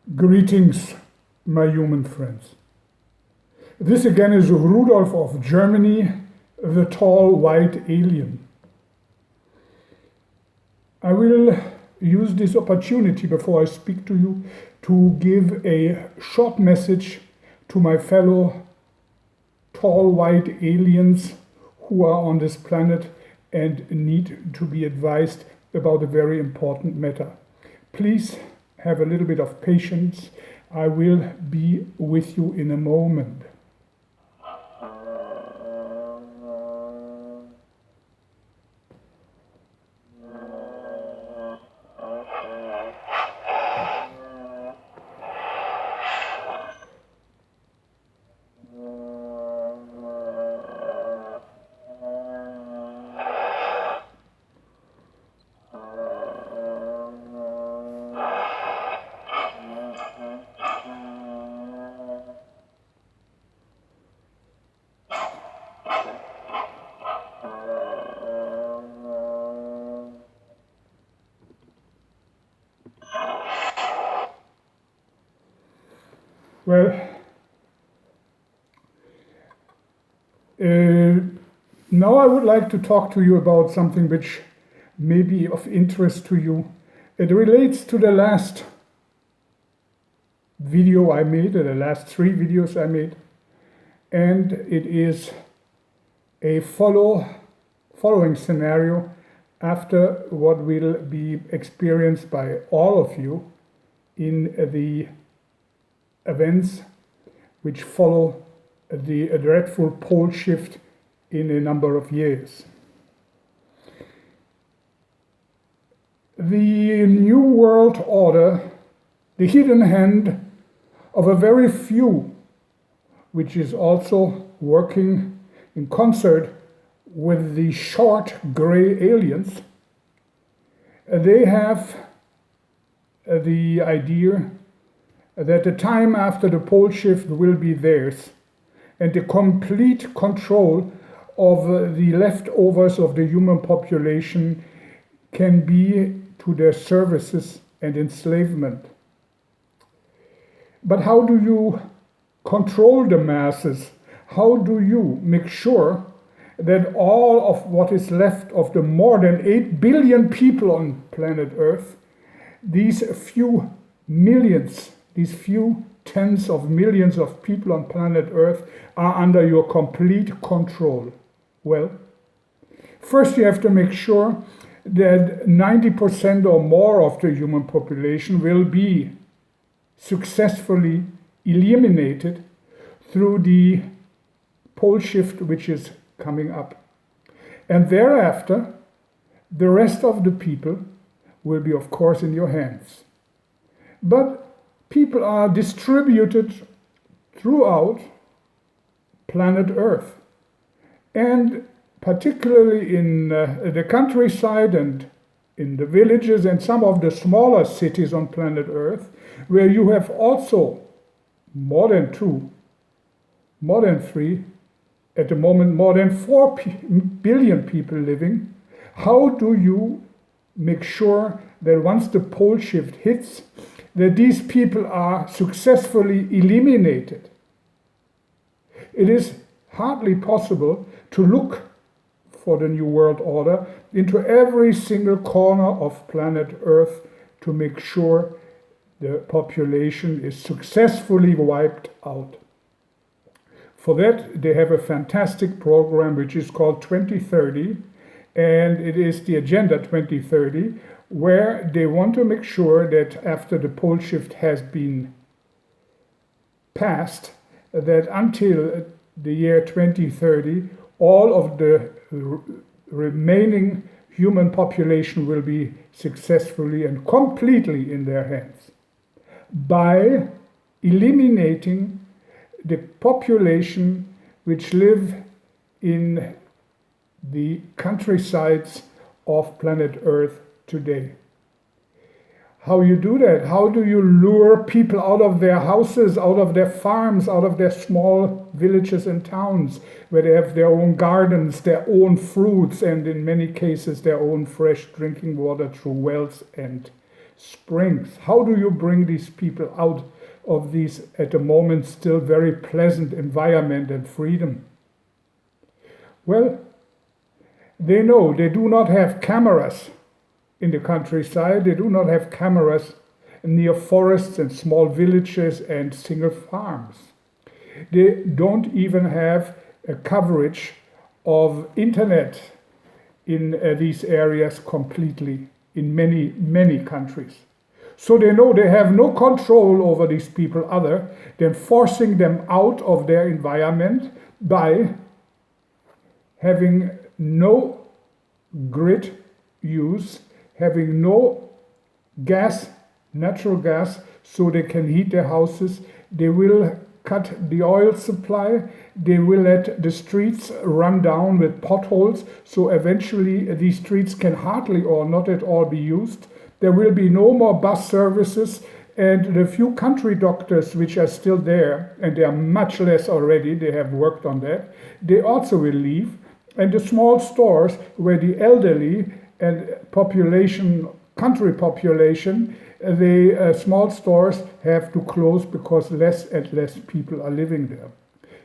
Greetings, my human friends. This again is Rudolf of Germany, the tall white alien. I will use this opportunity before I speak to you to give a short message to my fellow tall white aliens who are on this planet and need to be advised about a very important matter. Please have a little bit of patience. I will be with you in a moment. Well, now I would like to talk to you about something which may be of interest to you. It relates to the last video I made, or the last 3 videos I made, and it is a following scenario after what will be experienced by all of you in the events which follow the dreadful pole shift in a number of years. The New World Order, the hidden hand of a very few, which is also working in concert with the short gray aliens, they have the idea that the time after the pole shift will be theirs, and the complete control of the leftovers of the human population can be to their services and enslavement. But how do you control the masses? How do you make sure that all of what is left of the more than 8 billion people on planet Earth, these few millions, these few tens of millions of people on planet Earth, are under your complete control? Well, first you have to make sure that 90% or more of the human population will be successfully eliminated through the pole shift which is coming up. And thereafter, the rest of the people will be, of course, in your hands. But people are distributed throughout planet Earth, and particularly in the countryside and in the villages and some of the smaller cities on planet Earth, where you have also more than 2, more than 3, at the moment more than 4 billion people living. How do you make sure that once the pole shift hits, that these people are successfully eliminated? It is hardly possible to look for the New World Order into every single corner of planet Earth to make sure the population is successfully wiped out. For that, they have a fantastic program which is called 2030, and it is the Agenda 2030, where they want to make sure that after the pole shift has been passed, that until the year 2030, all of the remaining human population will be successfully and completely in their hands by eliminating the population which live in the countrysides of planet Earth today. How you do that? How do you lure people out of their houses, out of their farms, out of their small villages and towns, where they have their own gardens, their own fruits, and in many cases their own fresh drinking water through wells and springs. How do you bring these people out of these, at the moment, still very pleasant environment and freedom? Well, they know they do not have cameras in the countryside. They do not have cameras near forests and small villages and single farms. They don't even have a coverage of internet in these areas completely in many, many countries. So they know they have no control over these people other than forcing them out of their environment by having no grid use, having no gas, natural gas, so they can heat their houses. They will cut the oil supply. They will let the streets run down with potholes, so eventually these streets can hardly or not at all be used. There will be no more bus services, and the few country doctors which are still there, and they are much less already, they have worked on that, they also will leave. And the small stores where the elderly and country population, the small stores have to close because less and less people are living there.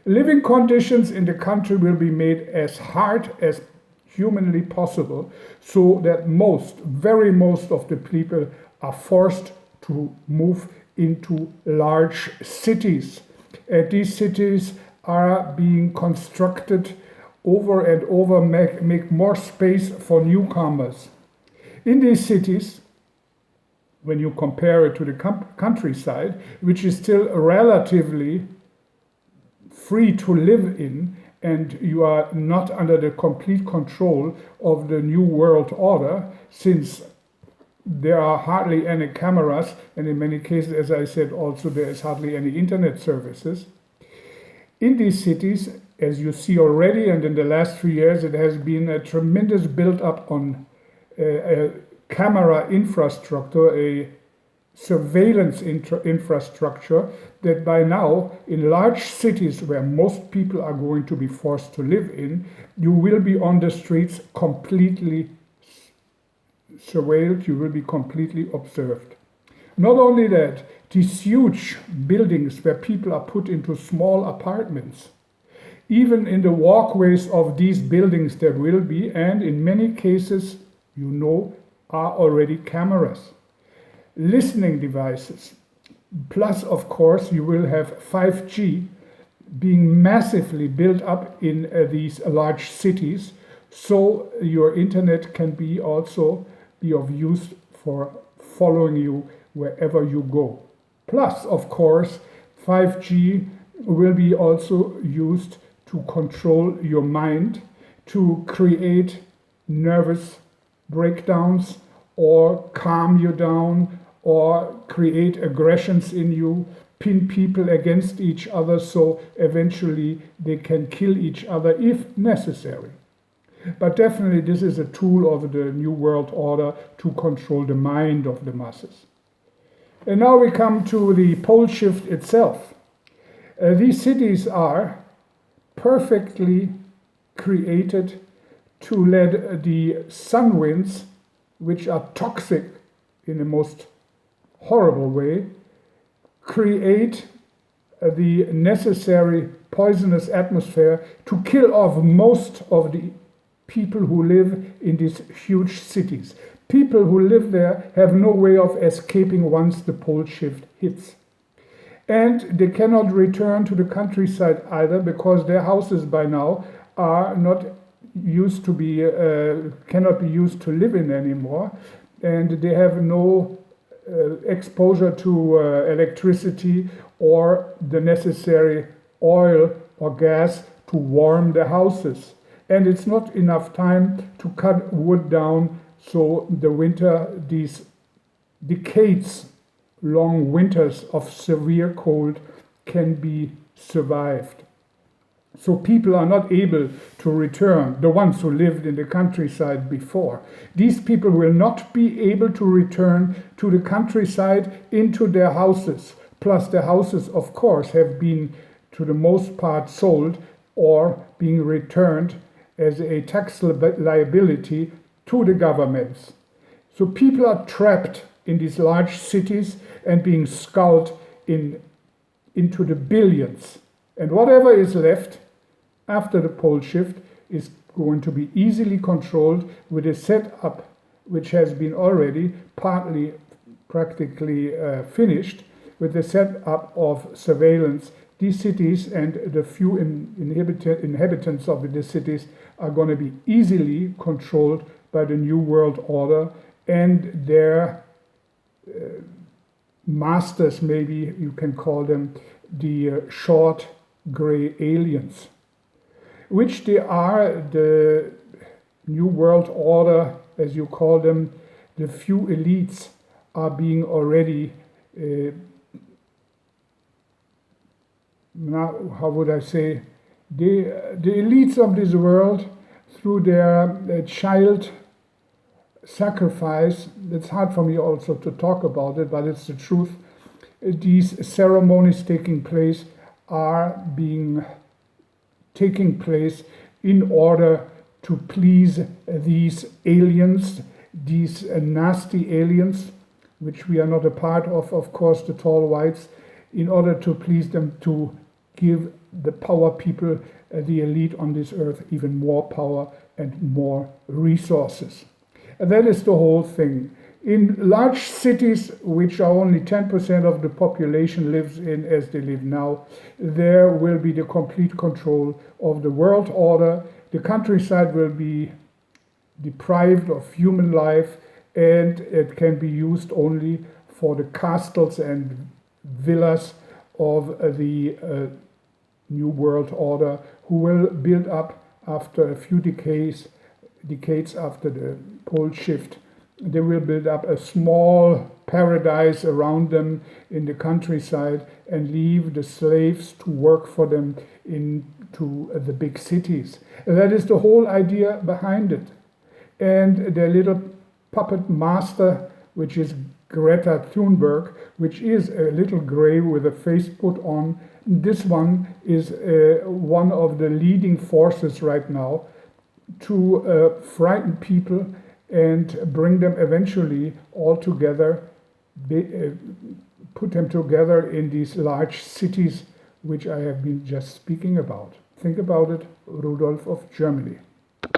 Living conditions in the country will be made as hard as humanly possible, so that most of the people are forced to move into large cities. And these cities are being constructed over and over, make more space for newcomers. In these cities, when you compare it to the countryside, which is still relatively free to live in, and you are not under the complete control of the New World Order, since there are hardly any cameras, and in many cases, as I said, also there is hardly any internet services. In these cities, as you see already, and in the last 3 years, it has been a tremendous build-up on a camera infrastructure, a surveillance infrastructure, that by now, in large cities where most people are going to be forced to live in, you will be on the streets completely surveilled, you will be completely observed. Not only that, these huge buildings where people are put into small apartments, even in the walkways of these buildings there will be, and in many cases, are already cameras, listening devices. Plus, of course, you will have 5G being massively built up in these large cities, so your internet can be also be of use for following you wherever you go. Plus, of course, 5G will be also used to control your mind, to create nervous breakdowns or calm you down or create aggressions in you, pin people against each other so eventually they can kill each other if necessary. But definitely this is a tool of the New World Order to control the mind of the masses. And now we come to the pole shift itself. These cities are perfectly created to let the sun winds, which are toxic in the most horrible way, create the necessary poisonous atmosphere to kill off most of the people who live in these huge cities. People who live there have no way of escaping once the pole shift hits. And they cannot return to the countryside either, because their houses by now are not used to be, cannot be used to live in anymore, and they have no exposure to electricity or the necessary oil or gas to warm their houses. And it's not enough time to cut wood down, so the winter, these decades long winters of severe cold can be survived. So people are not able to return, the ones who lived in the countryside before. These people will not be able to return to the countryside into their houses. Plus the houses, of course, have been to the most part sold or being returned as a tax liability to the governments. So people are trapped in these large cities and being sculled into the billions. And whatever is left after the pole shift is going to be easily controlled with a setup which has been already partly practically finished, with the setup of surveillance. These cities and the few inhabitants of the cities are going to be easily controlled by the New World Order and their masters, maybe you can call them the short gray aliens, which they are the New World Order, as you call them. The few elites are being already now, how would I say, the elites of this world, through their child sacrifice. It's hard for me also to talk about it, but it's the truth. These ceremonies taking place in order to please these aliens, these nasty aliens, which we are not a part of course, the tall whites, in order to please them, to give the power people, the elite on this earth, even more power and more resources. And that is the whole thing. In large cities, which are only 10% of the population lives in as they live now, there will be the complete control of the world order. The countryside will be deprived of human life, and it can be used only for the castles and villas of the New World Order, who will build up after a few decades after the pole shift. They will build up a small paradise around them in the countryside and leave the slaves to work for them into the big cities. That is the whole idea behind it. And their little puppet master, which is Greta Thunberg, which is a little gray with a face put on. This one is one of the leading forces right now to frighten people and bring them eventually all together, put them together in these large cities which I have been just speaking about. Think about it, Rudolf of Germany.